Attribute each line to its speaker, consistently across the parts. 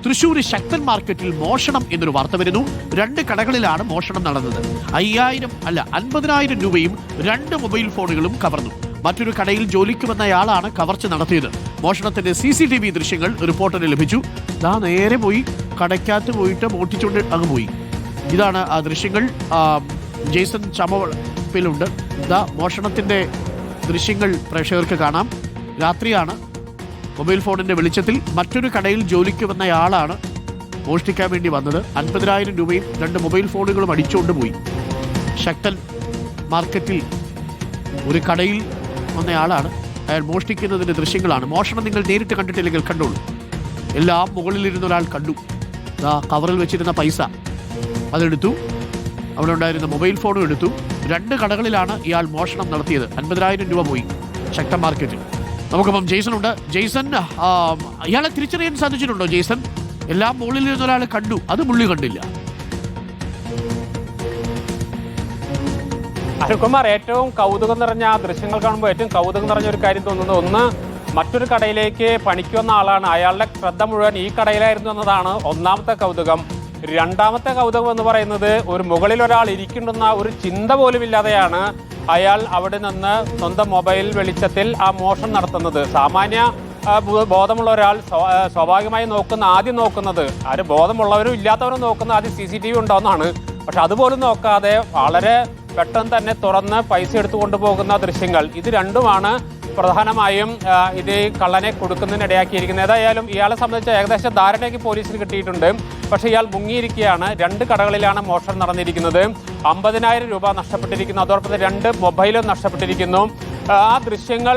Speaker 1: തൃശ്ശൂർ ശക്തൻ മാർക്കറ്റിൽ മോഷണം എന്നൊരു വാർത്ത വരുന്നു. 2 കടകളിലാണ് മോഷണം നടന്നത്. 50,000 രൂപയും 2 മൊബൈൽ ഫോണുകളും കവർന്നു. മറ്റൊരു കടയിൽ ജോലിക്ക് വന്നയാളാണ് കവർച്ച നടത്തിയത്. മോഷണത്തിന്റെ CCTV ദൃശ്യങ്ങൾ റിപ്പോർട്ടറിന് ലഭിച്ചു. നേരെ പോയി കടയ്ക്കകത്ത് പോയിട്ട് മോട്ടിച്ചുകൊണ്ട് അങ്ങ് പോയി. ഇതാണ് ആ ദൃശ്യങ്ങൾ. ജെയ്സൺ ചമവളപ്പിലുണ്ട്. മോഷണത്തിന്റെ ദൃശ്യങ്ങൾ പ്രേക്ഷകർക്ക് കാണാം. രാത്രിയാണ്. മൊബൈൽ ഫോണിന്റെ വെളിച്ചത്തിൽ മറ്റൊരു കടയിൽ ജോലിക്ക് വന്നയാളാണ് മോഷ്ടിക്കാൻ വേണ്ടി വന്നത്. 50,000 രൂപയും 2 മൊബൈൽ ഫോണുകളും അടിച്ചുകൊണ്ട് പോയി. ശക്തൻ മാർക്കറ്റിൽ ഒരു കടയിൽ വന്നയാളാണ്. അയാൾ മോഷ്ടിക്കുന്നതിൻ്റെ ദൃശ്യങ്ങളാണ്. മോഷണം നിങ്ങൾ നേരിട്ട് കണ്ടിട്ടില്ലെങ്കിൽ കണ്ടോളൂ. എല്ലാം മുകളിലിരുന്ന ഒരാൾ കണ്ടു. കവറിൽ വെച്ചിരുന്ന പൈസ അതെടുത്തു. അവിടെ ഉണ്ടായിരുന്ന മൊബൈൽ ഫോണും എടുത്തു. 2 കടകളിലാണ് ഇയാൾ മോഷണം നടത്തിയത്. 50,000 രൂപ പോയി ശക്തൻ മാർക്കറ്റിൽ. നമുക്കിപ്പം ജെയ്സൺ ഉണ്ട്. ജെയ്സൺ, ഇയാളെ തിരിച്ചറിയാൻ സാധിച്ചിട്ടുണ്ടോ? ജെയ്സൺ, എല്ലാം മുകളിലിരുന്ന ഒരാൾ കണ്ടു, അത് പുള്ളി കണ്ടില്ല.
Speaker 2: അരുൺകുമാർ, ഏറ്റവും കൗതുകം നിറഞ്ഞ ദൃശ്യങ്ങൾ കാണുമ്പോൾ ഏറ്റവും കൗതുകം നിറഞ്ഞ ഒരു കാര്യം തോന്നുന്നത്, ഒന്ന്, മറ്റൊരു കടയിലേക്ക് പണിക്ക് വന്ന ആളാണ്. അയാളുടെ ശ്രദ്ധ മുഴുവൻ ഈ കടയിലായിരുന്നു എന്നതാണ് ഒന്നാമത്തെ കൗതുകം. രണ്ടാമത്തെ കൗതുകം എന്ന് പറയുന്നത്, ഒരു മുകളിൽ ഒരാൾ ഇരിക്കുന്നുണ്ടെന്ന ഒരു ചിന്ത പോലും ഇല്ലാതെയാണ് അയാൾ അവിടെ നിന്ന് സ്വന്തം മൊബൈൽ വെളിച്ചത്തിൽ ആ മോഷണം നടത്തുന്നത്. സാമാന്യ ബോധമുള്ള ഒരാൾ സ്വാഭാവികമായി ആദ്യം നോക്കുന്നത്, ആര് ബോധമുള്ളവരും ഇല്ലാത്തവരും നോക്കുന്ന ആദ്യം CCTV ഉണ്ടോയെന്നാണ്. പക്ഷെ അതുപോലും നോക്കാതെ വളരെ പെട്ടെന്ന് തന്നെ തുറന്ന് പൈസ എടുത്തു കൊണ്ടുപോകുന്ന ദൃശ്യങ്ങൾ, ഇത് രണ്ടുമാണ് പ്രധാനമായും ഇത് കള്ളനെ കൊടുക്കുന്നതിനിടയാക്കിയിരിക്കുന്നത്. ഏതായാലും ഇയാളെ സംബന്ധിച്ച് ഏകദേശം ധാരണയ്ക്ക് പോലീസിന് കിട്ടിയിട്ടുണ്ട്. പക്ഷേ ഇയാൾ മുങ്ങിയിരിക്കുകയാണ്. 2 കടകളിലാണ് മോഷണം നടന്നിരിക്കുന്നത്. 50,000 രൂപ നഷ്ടപ്പെട്ടിരിക്കുന്നു. അതോടൊപ്പം 2 മൊബൈലും നഷ്ടപ്പെട്ടിരിക്കുന്നു. ആ ദൃശ്യങ്ങൾ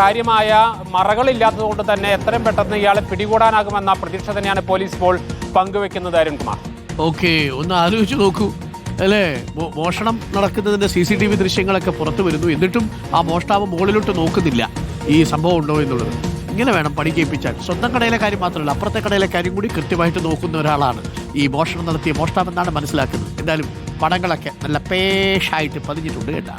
Speaker 2: കാര്യമായ മറകളില്ലാത്തതുകൊണ്ട് തന്നെ എത്രയും പെട്ടെന്ന് ഇയാളെ പിടികൂടാനാകുമെന്ന പ്രതീക്ഷ തന്നെയാണ് പോലീസ് ഇപ്പോൾ പങ്കുവെക്കുന്നത്. അരുൺകുമാർ,
Speaker 1: ഓക്കെ, ഒന്ന് ആലോചിച്ച് നോക്കൂ അല്ലേ? മോഷണം നടക്കുന്നതിൻ്റെ CCTV ദൃശ്യങ്ങളൊക്കെ പുറത്തു വരുന്നു. എന്നിട്ടും ആ മോഷ്ടാവ് മുകളിലോട്ട് നോക്കുന്നില്ല ഈ സംഭവം ഉണ്ടോ എന്നുള്ളത്. ഇങ്ങനെ വേണം പണി കേൾപ്പിച്ചാൽ. സ്വന്തം കടയിലെ കാര്യം മാത്രമല്ല, അപ്പുറത്തെ കടയിലെ കാര്യം കൂടി കൃത്യമായിട്ട് നോക്കുന്ന ഒരാളാണ് ഈ മോഷണം നടത്തിയ മോഷ്ടാവെന്നാണ് മനസ്സിലാക്കുന്നത്. എന്തായാലും പടങ്ങളൊക്കെ നല്ല പേഷായിട്ട് പതിഞ്ഞിട്ടുണ്ട് കേട്ടോ.